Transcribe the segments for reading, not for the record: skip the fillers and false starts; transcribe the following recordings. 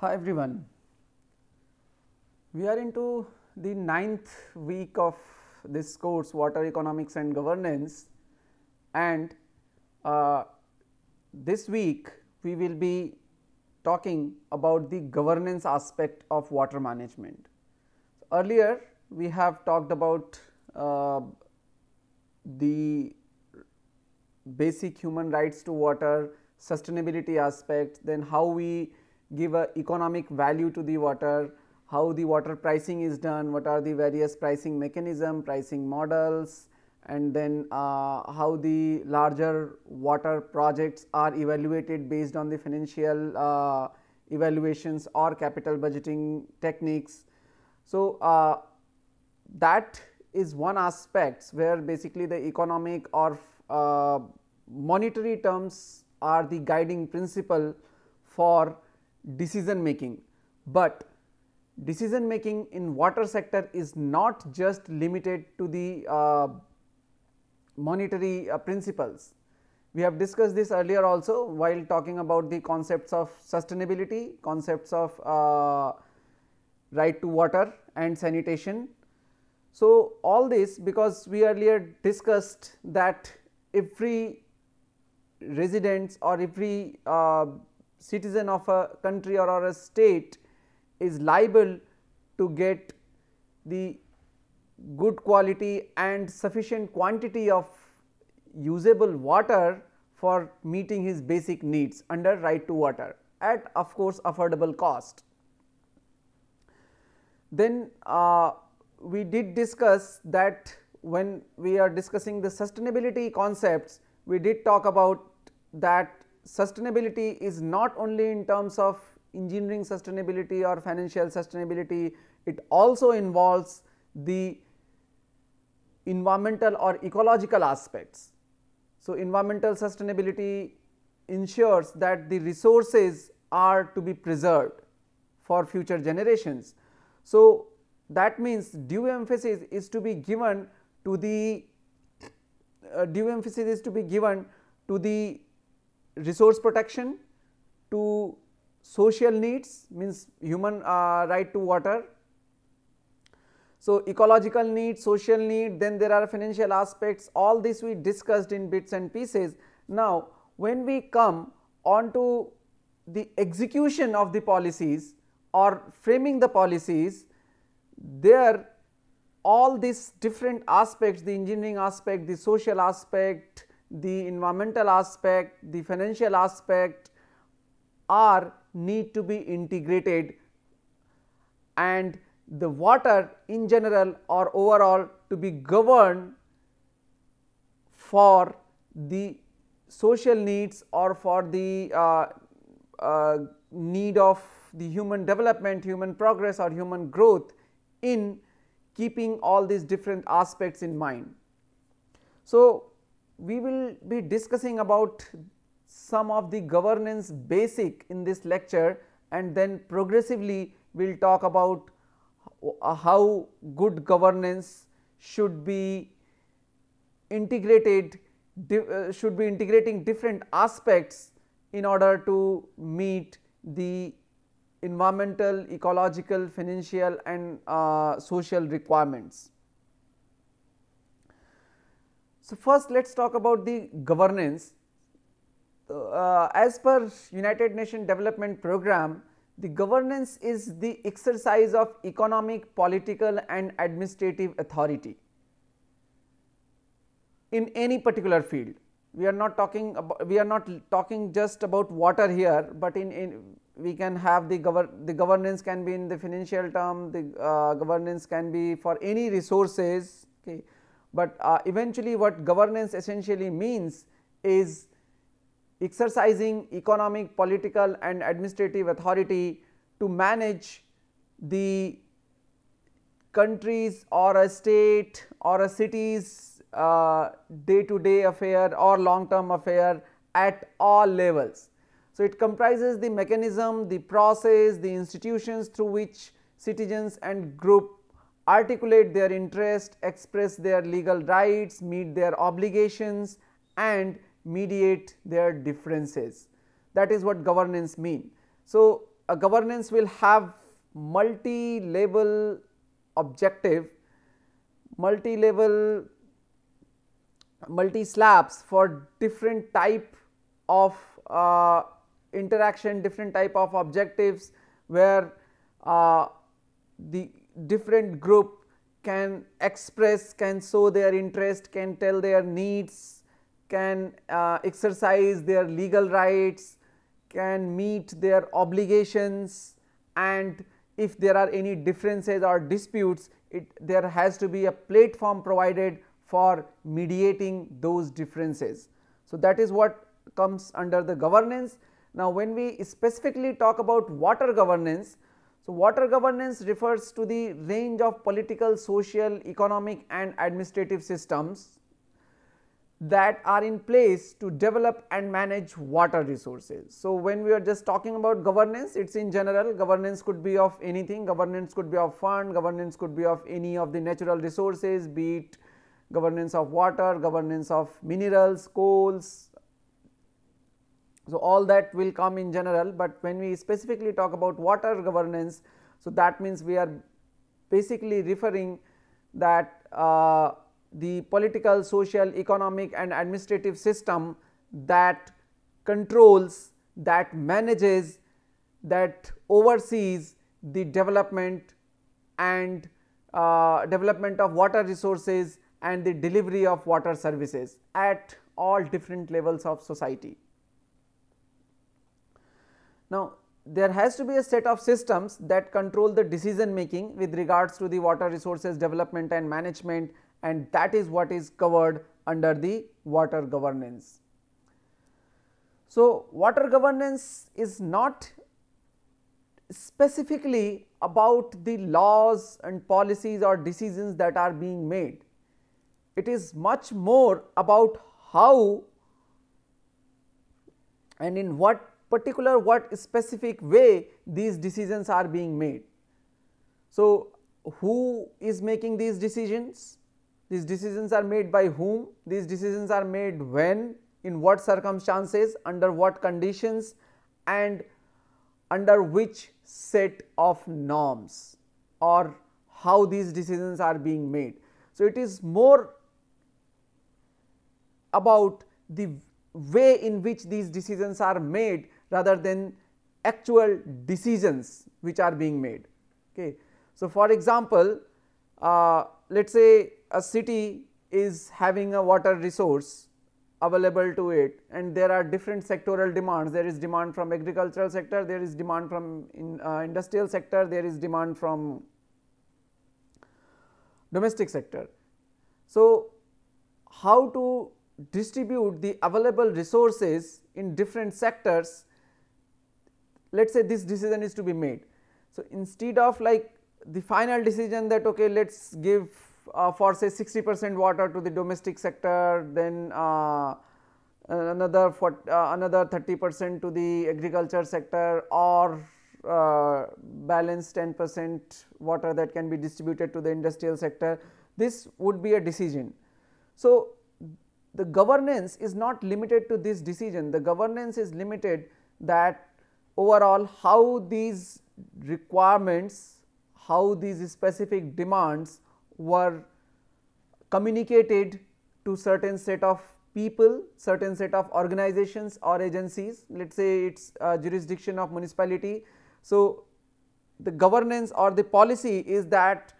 Hi everyone, we are into the 9th week of this course Water Economics and Governance, and this week we will be talking about the governance aspect of water management. Earlier we have talked about the basic human rights to water, sustainability aspect, then how we give a economic value to the water, how the water pricing is done, what are the various pricing mechanism, pricing models, and then how the larger water projects are evaluated based on the financial evaluations or capital budgeting techniques. So, that is one aspect where basically the economic or monetary terms are the guiding principle for decision making, but decision making in water sector is not just limited to the monetary principles. We have discussed this earlier also while talking about the concepts of sustainability, concepts of right to water and sanitation. So, all this because we earlier discussed that every residents or every citizen of a country or a state is liable to get the good quality and sufficient quantity of usable water for meeting his basic needs under right to water at of course affordable cost. Then we did discuss that when we are discussing the sustainability concepts, we did talk about that sustainability is not only in terms of engineering sustainability or financial sustainability, it also involves the environmental or ecological aspects. So, environmental sustainability ensures that the resources are to be preserved for future generations. So, that means due emphasis is to be given to the resource protection, to social needs means human right to water. So, ecological need, social need, then there are financial aspects, all this we discussed in bits and pieces. Now, when we come on to the execution of the policies or framing the policies, there all these different aspects, the engineering aspect, the social aspect, the environmental aspect, the financial aspect are need to be integrated, and the water in general or overall to be governed for the social needs or for the need of the human development, human progress or human growth, in keeping all these different aspects in mind. So, we will be discussing about some of the governance basic in this lecture, and then progressively we will talk about how good governance should be integrated, should be integrating different aspects in order to meet the environmental, ecological, financial and social requirements. So, first let us talk about the governance. As per United Nations Development Programme, the governance is the exercise of economic, political and administrative authority in any particular field. We are not talking just about water here, but in we can have the governance can be in the financial term, the governance can be for any resources, okay. But eventually what governance essentially means is exercising economic, political and administrative authority to manage the country's or a state or a city's day to day affair or long term affair at all levels. So, it comprises the mechanism, the process, the institutions through which citizens and group articulate their interest, express their legal rights, meet their obligations and mediate their differences. That is what governance means. So, a governance will have multi-level objective, multi-level, multi-slabs for different type of interaction, different type of objectives, where the different group can express, can show their interest, can tell their needs, can exercise their legal rights, can meet their obligations, and if there are any differences or disputes, there has to be a platform provided for mediating those differences. So, that is what comes under the governance. Now, when we specifically talk about water governance, so water governance refers to the range of political, social, economic and administrative systems that are in place to develop and manage water resources. So, when we are just talking about governance, it is in general. Governance could be of anything, governance could be of fund, governance could be of any of the natural resources, be it governance of water, governance of minerals, coals. So, all that will come in general, but when we specifically talk about water governance, so that means we are basically referring that the political, social, economic and administrative system that controls, that manages, that oversees the development and development of water resources and the delivery of water services at all different levels of society. Now, there has to be a set of systems that control the decision making with regards to the water resources development and management, and that is what is covered under the water governance. So, water governance is not specifically about the laws and policies or decisions that are being made. It is much more about how and in what particular, what specific way these decisions are being made. So, who is making these decisions? These decisions are made by whom? These decisions are made when, in what circumstances, under what conditions, and under which set of norms, or how these decisions are being made. So, it is more about the way in which these decisions are made rather than actual decisions which are being made. Okay. So, for example, let us say a city is having a water resource available to it, and there are different sectoral demands. There is demand from agricultural sector, there is demand from industrial sector, there is demand from domestic sector. So, how to distribute the available resources in different sectors, let us say this decision is to be made. So, instead of like the final decision that okay, let us give for say 60% water to the domestic sector, then another 30% to the agriculture sector, or balance 10% water that can be distributed to the industrial sector, this would be a decision. So, the governance is not limited to this decision. The governance is limited that overall how these requirements, how these specific demands were communicated to certain set of people, certain set of organizations or agencies. Let us say it is jurisdiction of municipality. So, the governance or the policy is that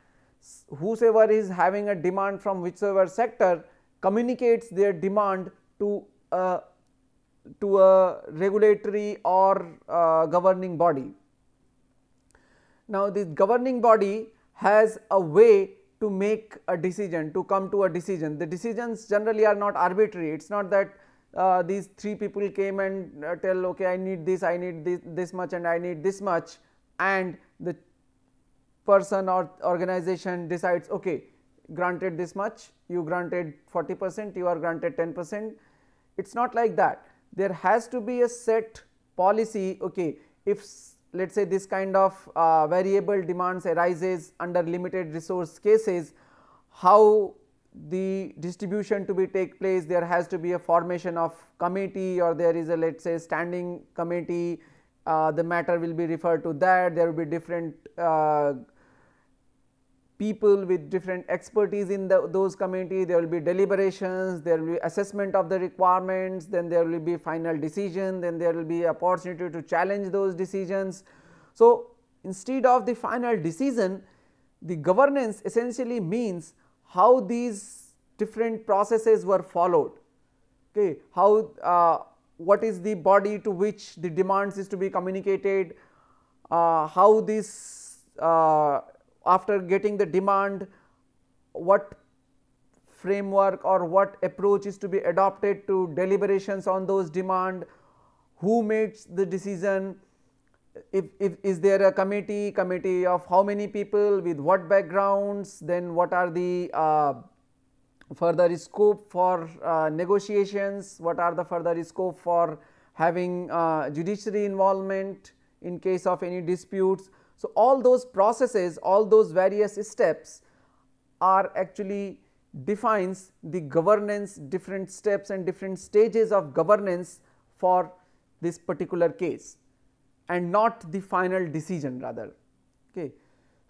whosoever is having a demand from whichever sector communicates their demand to a regulatory or governing body. Now, this governing body has a way to make a decision, to come to a decision. The decisions generally are not arbitrary. It is not that these three people came and tell okay, I need this, I need this much and I need this much, and the person or organization decides okay, granted this much, you granted 40%, you are granted 10%. It is not like that. There has to be a set policy. Okay, if let us say this kind of variable demands arises under limited resource cases, how the distribution to be take place, there has to be a formation of committee, or there is a let us say standing committee the matter will be referred to that. There will be different people with different expertise in those committee. There will be deliberations, there will be assessment of the requirements, then there will be final decision, then there will be opportunity to challenge those decisions. So, instead of the final decision, the governance essentially means how these different processes were followed. Okay, how what is the body to which the demands is to be communicated, how this after getting the demand, what framework or what approach is to be adopted to deliberations on those demand, who makes the decision, if is there a committee of how many people with what backgrounds, then what are the further scope for negotiations, what are the further scope for having judiciary involvement in case of any disputes. So, all those processes, all those various steps are actually defines the governance, different steps and different stages of governance for this particular case, and not the final decision rather. Okay.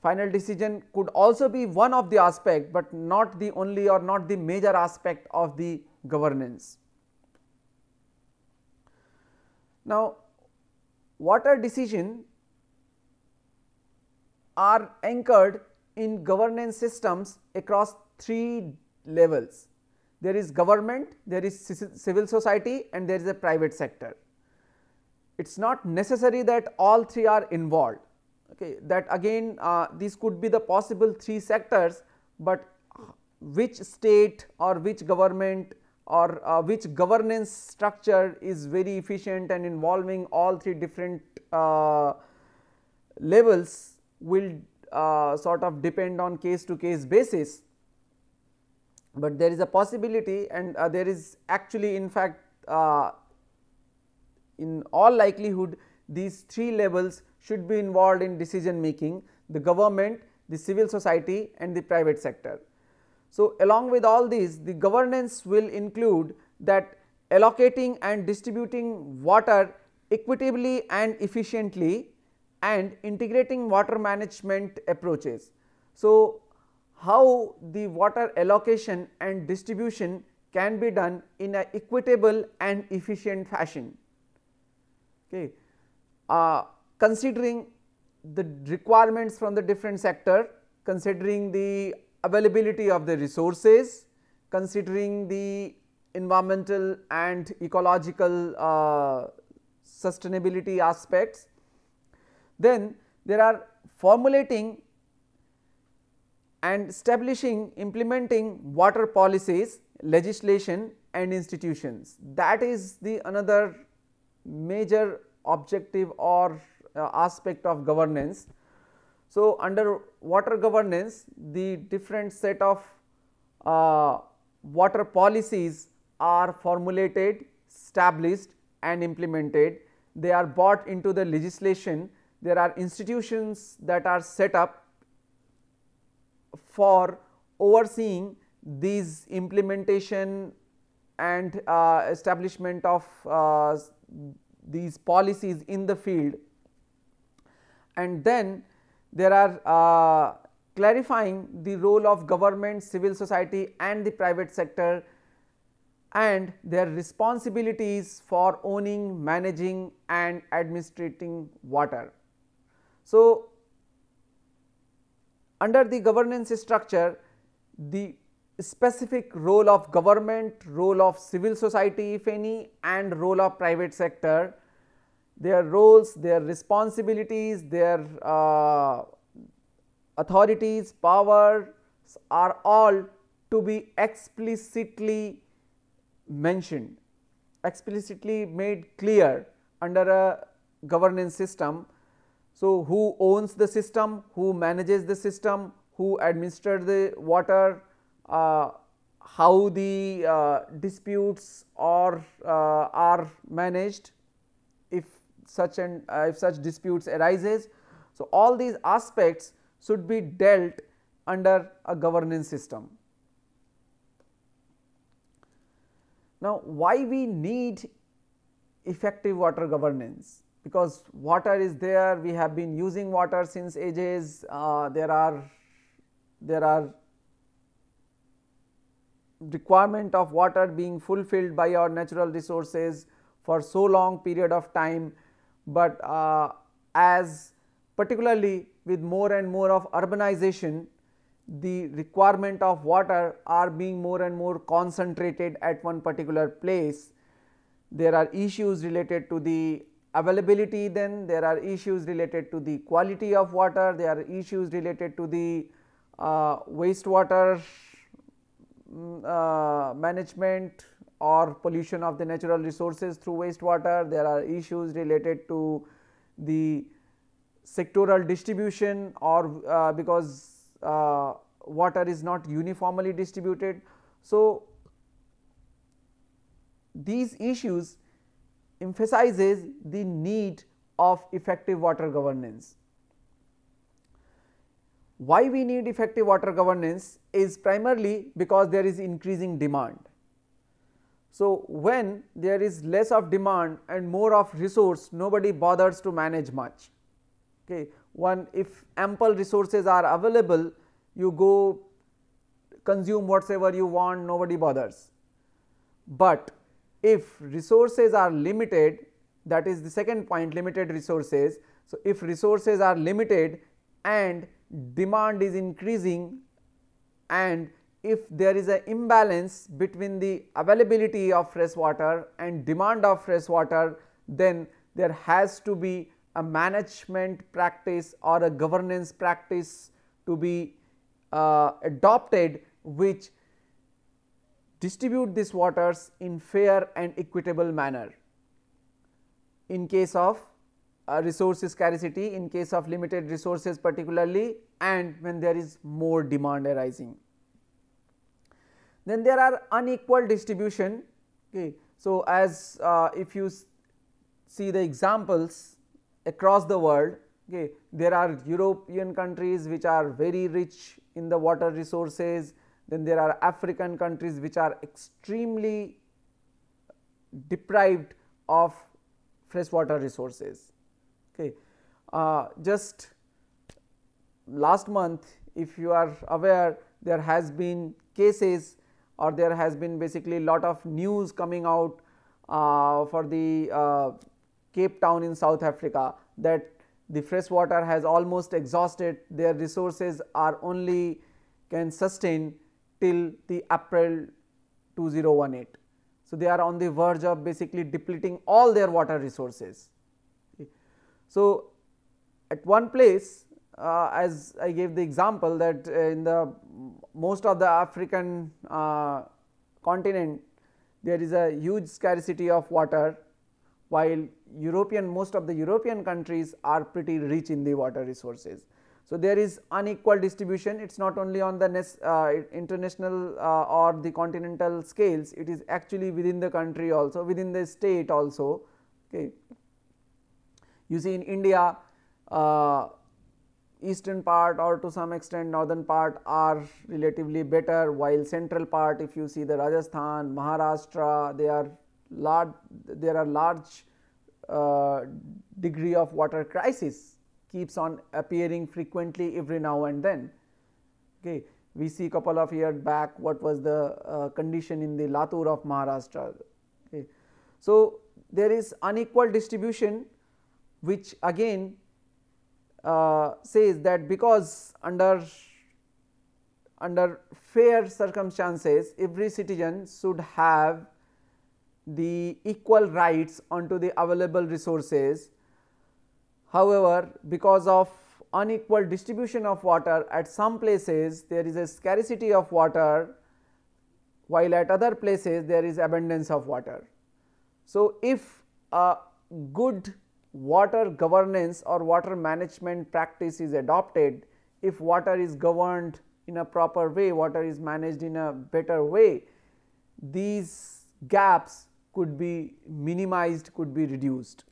Final decision could also be one of the aspect, but not the only or not the major aspect of the governance. Now, water decision are anchored in governance systems across 3 levels. There is government, there is civil society, and there is a private sector. It is not necessary that all 3 are involved. Okay, that again these could be the possible 3 sectors, but which state or which government or which governance structure is very efficient and involving all 3 different levels will sort of depend on case to case basis, but there is a possibility, and there is actually in fact in all likelihood these 3 levels should be involved in decision making: the government, the civil society and the private sector. So, along with all these, the governance will include that allocating and distributing water equitably and efficiently, and integrating water management approaches. So, how the water allocation and distribution can be done in an equitable and efficient fashion. Okay. Considering the requirements from the different sector, considering the availability of the resources, considering the environmental and ecological sustainability aspects, then there are formulating and establishing, implementing water policies, legislation and institutions. That is the another major objective or aspect of governance. So, under water governance, the different set of water policies are formulated, established and implemented. They are brought into the legislation. There are institutions that are set up for overseeing these implementation and establishment of these policies in the field, and then there are clarifying the role of government, civil society and the private sector and their responsibilities for owning, managing and administrating water. So, under the governance structure, the specific role of government, role of civil society if any, and role of private sector, their roles, their responsibilities, their authorities, powers are all to be explicitly mentioned, explicitly made clear under a governance system. So, who owns the system, who manages the system, who administers the water, how the disputes or are managed if such disputes arises. So, all these aspects should be dealt under a governance system. Now, why we need effective water governance? because water is there, we have been using water since ages, there are requirement of water being fulfilled by our natural resources for so long period of time, but as particularly with more and more of urbanization, the requirement of water are being more and more concentrated at one particular place. There are issues related to the availability, then there are issues related to the quality of water, there are issues related to the wastewater management or pollution of the natural resources through wastewater, there are issues related to the sectoral distribution or because water is not uniformly distributed. So, these issues emphasizes the need of effective water governance. Why we need effective water governance is primarily because there is increasing demand. So, when there is less of demand and more of resource, nobody bothers to manage much. Okay. One, if ample resources are available, you go consume whatever you want, nobody bothers. But if resources are limited, that is the second point, limited resources. So, if resources are limited and demand is increasing, and if there is an imbalance between the availability of fresh water and demand of fresh water, then there has to be a management practice or a governance practice to be adopted, which distribute these waters in fair and equitable manner in case of resource scarcity, in case of limited resources particularly, and when there is more demand arising. Then there are unequal distribution. Okay. So, as if you see the examples across the world, okay, there are European countries which are very rich in the water resources, then there are African countries which are extremely deprived of freshwater resources. Okay. Just last month, if you are aware, there has been cases or there has been basically lot of news coming out for the Cape Town in South Africa, that the fresh water has almost exhausted, their resources are only can sustain till the April 2018. So, they are on the verge of basically depleting all their water resources. Okay. So, at one place, as I gave the example that in the most of the African continent, there is a huge scarcity of water, while most of the European countries are pretty rich in the water resources. So, there is unequal distribution, it is not only on the international or the continental scales, it is actually within the country also, within the state also. Okay. You see in India, eastern part or to some extent northern part are relatively better, while central part, if you see the Rajasthan, Maharashtra, there are large degree of water crisis keeps on appearing frequently every now and then. Okay. We see couple of years back what was the condition in the Latur of Maharashtra. Okay. So, there is unequal distribution, which again says that because under fair circumstances, every citizen should have the equal rights onto the available resources. However, because of unequal distribution of water, at some places there is a scarcity of water, while at other places there is abundance of water. So, if a good water governance or water management practice is adopted, if water is governed in a proper way, water is managed in a better way, these gaps could be minimized, could be reduced.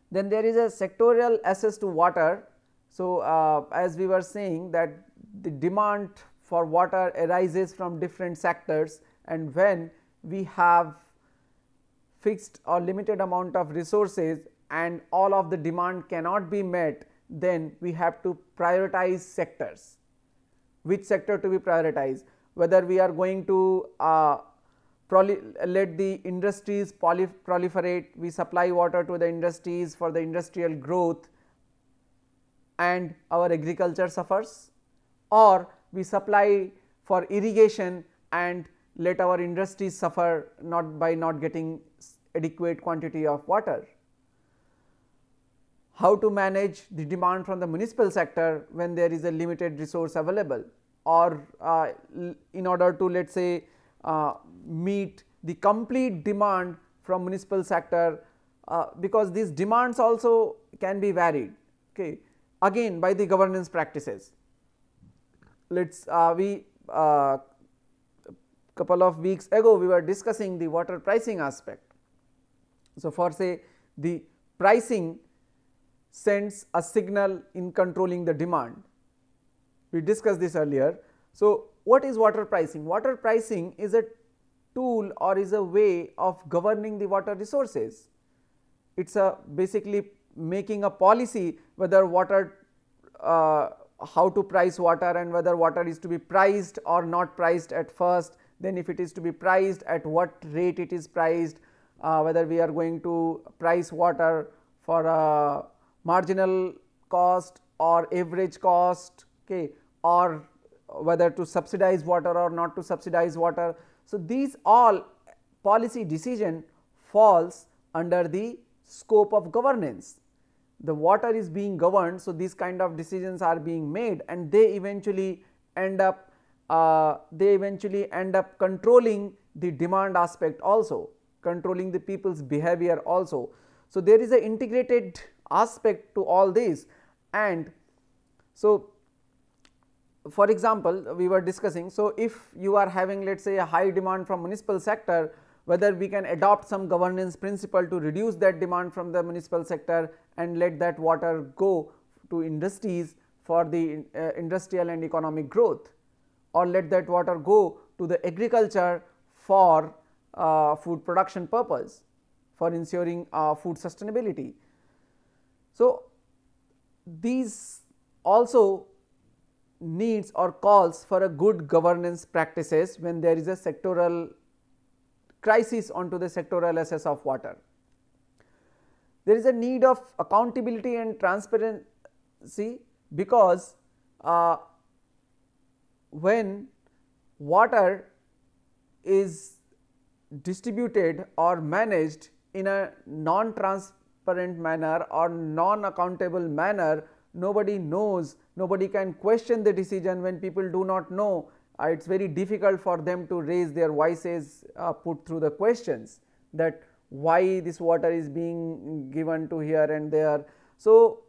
Then there is a sectorial access to water. So, as we were saying that the demand for water arises from different sectors, and when we have fixed or limited amount of resources and all of the demand cannot be met, then we have to prioritize sectors. Which sector to be prioritized? Whether we are going to let the industries proliferate, we supply water to the industries for the industrial growth and our agriculture suffers, or we supply for irrigation and let our industries suffer by not getting adequate quantity of water. How to manage the demand from the municipal sector when there is a limited resource available, or in order to, let us say, meet the complete demand from municipal sector, because these demands also can be varied, okay, again by the governance practices. We couple of weeks ago we were discussing the water pricing aspect. So, for say the pricing sends a signal in controlling the demand. We discussed this earlier. So, what is water pricing? Water pricing is a tool or is a way of governing the water resources. It is basically making a policy whether water, how to price water, and whether water is to be priced or not priced at first, then if it is to be priced, at what rate it is priced, whether we are going to price water for a marginal cost or average cost, okay, or whether to subsidize water or not to subsidize water. So, these all policy decision falls under the scope of governance. The water is being governed, so these kind of decisions are being made, and they eventually end up controlling the demand aspect also, controlling the people's behavior also. So, there is an integrated aspect to all this. And so, for example, we were discussing, so if you are having, let us say, a high demand from municipal sector, whether we can adopt some governance principle to reduce that demand from the municipal sector and let that water go to industries for the industrial and economic growth, or let that water go to the agriculture for food production purpose, for ensuring food sustainability. So, these also needs or calls for a good governance practices when there is a sectoral crisis onto the sectoral access of water. There is a need of accountability and transparency, because when water is distributed or managed in a non-transparent manner or non-accountable manner, nobody knows, nobody can question the decision. When people do not know, it is very difficult for them to raise their voices, put through the questions that why this water is being given to here and there. So,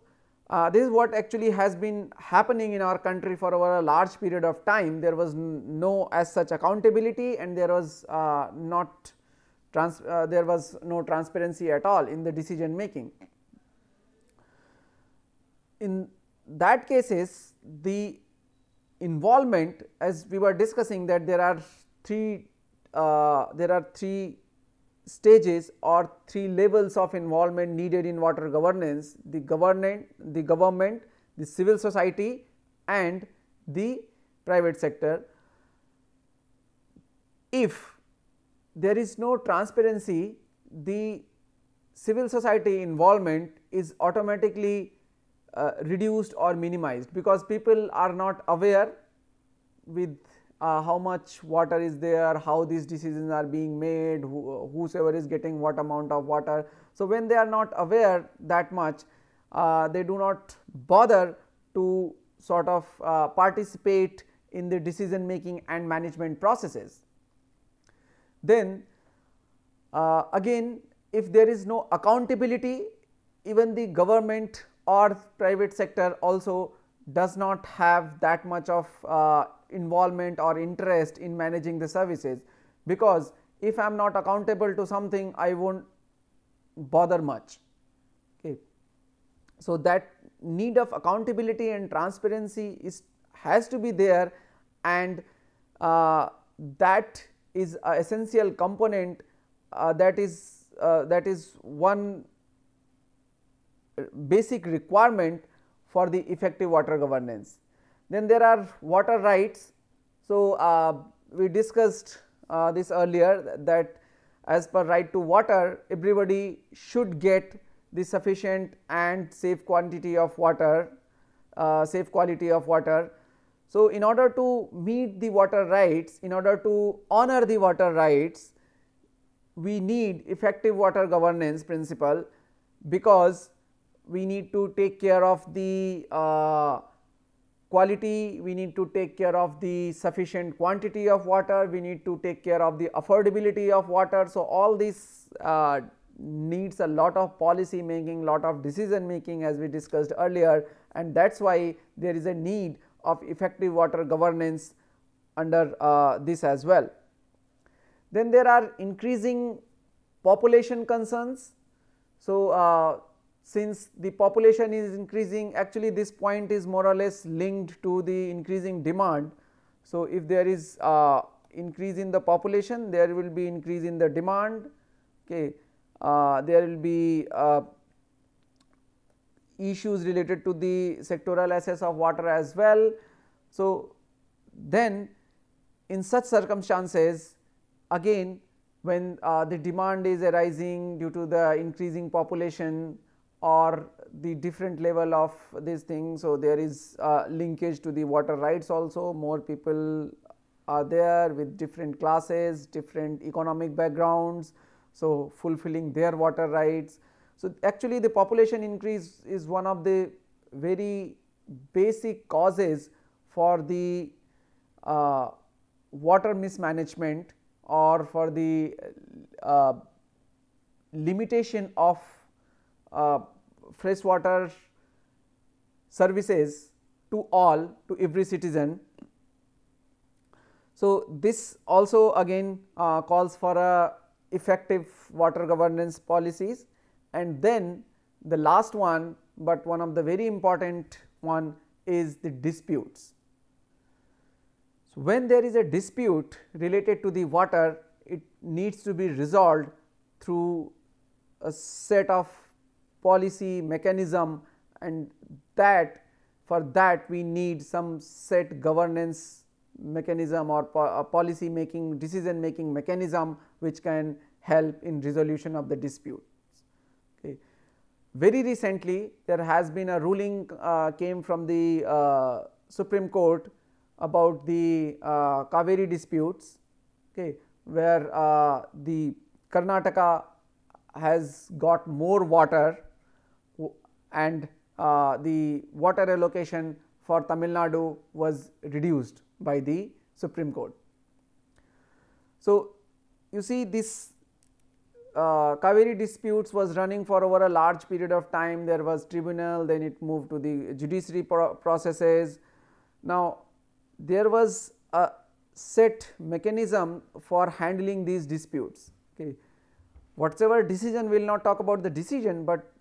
this is what actually has been happening in our country for over a large period of time. There was no as such accountability, and there was no transparency at all in the decision making. In that cases, the involvement, as we were discussing, that there are three stages or three levels of involvement needed in water governance: the government, the civil society and the private sector. If there is no transparency, the civil society involvement is automatically reduced or minimized, because people are not aware with how much water is there, how these decisions are being made, whosoever is getting what amount of water. So, when they are not aware that much, they do not bother to sort of participate in the decision making and management processes. Then again, if there is no accountability, even the government or private sector also does not have that much of involvement or interest in managing the services, because if I am not accountable to something, I will not bother much. Okay. So, that need of accountability and transparency has to be there, and that is an essential component that is that is one basic requirement for the effective water governance. Then there are water rights. So, we discussed this earlier, that as per right to water, everybody should get the sufficient and safe quantity of water, safe quality of water. So, in order to meet the water rights, in order to honor the water rights, we need effective water governance principle, because we need to take care of the quality, we need to take care of the sufficient quantity of water, we need to take care of the affordability of water. So, all this needs a lot of policy making, lot of decision making, as we discussed earlier, and that is why there is a need of effective water governance under this as well. Then there are increasing population concerns. So, since the population is increasing, actually this point is more or less linked to the increasing demand. So, if there is increase in the population, there will be increase in the demand. Okay. There will be issues related to the sectoral access of water as well. So, then in such circumstances, again when the demand is arising due to the increasing population or the different level of this thing. So, there is linkage to the water rights also. More people are there with different classes, different economic backgrounds, so fulfilling their water rights. So, actually the population increase is one of the very basic causes for the water mismanagement or for the limitation of freshwater services to all, to every citizen. So, this also again calls for a effective water governance policies. And then the last one, but one of the very important one, is the disputes. So, when there is a dispute related to the water, it needs to be resolved through a set of policy mechanism, and that for that we need some set governance mechanism or policy making, decision making mechanism, which can help in resolution of the disputes. Okay. Very recently there has been a ruling came from the Supreme Court about the Kaveri disputes, okay, where the Karnataka has got more water and the water allocation for Tamil Nadu was reduced by the Supreme Court. So, you see this Kaveri disputes was running for over a large period of time. There was tribunal, then it moved to the judiciary processes. Now, there was a set mechanism for handling these disputes. Okay. Whatever decision, we will not talk about the decision, but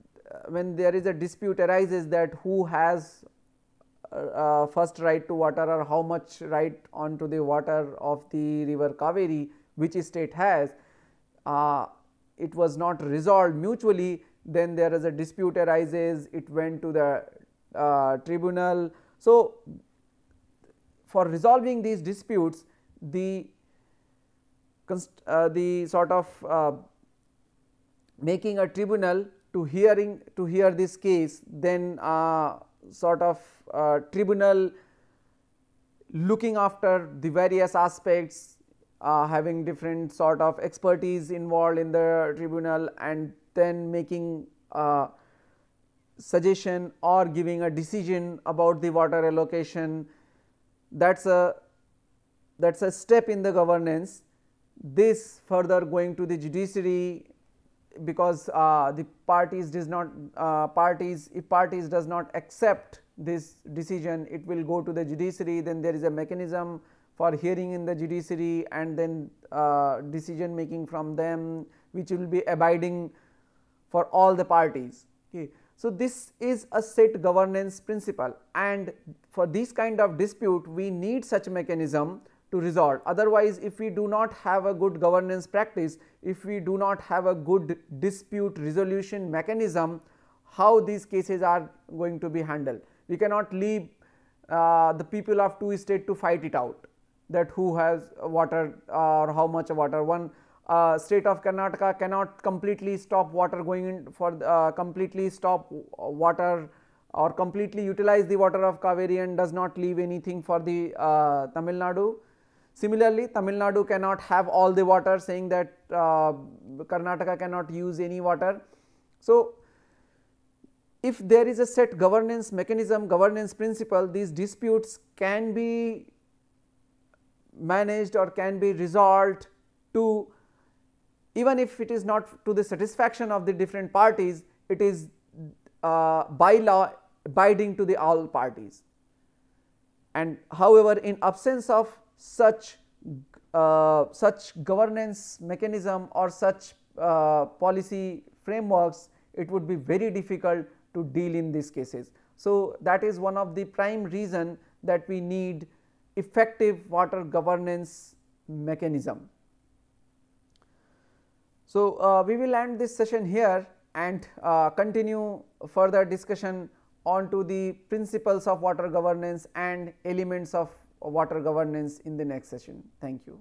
when there is a dispute arises that who has first right to water or how much right onto the water of the river Kaveri, which state has, it was not resolved mutually, then there is a dispute arises, it went to the tribunal. So, for resolving these disputes, the sort of making a tribunal to hear this case, then sort of tribunal looking after the various aspects, having different sort of expertise involved in the tribunal, and then making suggestion or giving a decision about the water allocation. That is a step in the governance. This further going to the judiciary, because the parties does not if parties does not accept this decision, it will go to the judiciary. Then there is a mechanism for hearing in the judiciary, and then decision making from them, which will be abiding for all the parties. Okay. So, this is a set governance principle, and for this kind of dispute we need such mechanism to resolve. Otherwise, if we do not have a good governance practice, if we do not have a good dispute resolution mechanism, how these cases are going to be handled? We cannot leave the people of two states to fight it out, that who has water or how much water. One state of Karnataka cannot completely stop water going in for completely stop water or completely utilize the water of Kaveri and does not leave anything for the Tamil Nadu. Similarly, Tamil Nadu cannot have all the water, saying that Karnataka cannot use any water. So, if there is a set governance mechanism, governance principle, these disputes can be managed or can be resolved to, even if it is not to the satisfaction of the different parties, it is by law abiding to the all parties. And however, in absence of such governance mechanism or such policy frameworks, it would be very difficult to deal in these cases. So, that is one of the prime reason that we need effective water governance mechanism. So, we will end this session here and continue further discussion on to the principles of water governance and elements of water governance in the next session. Thank you.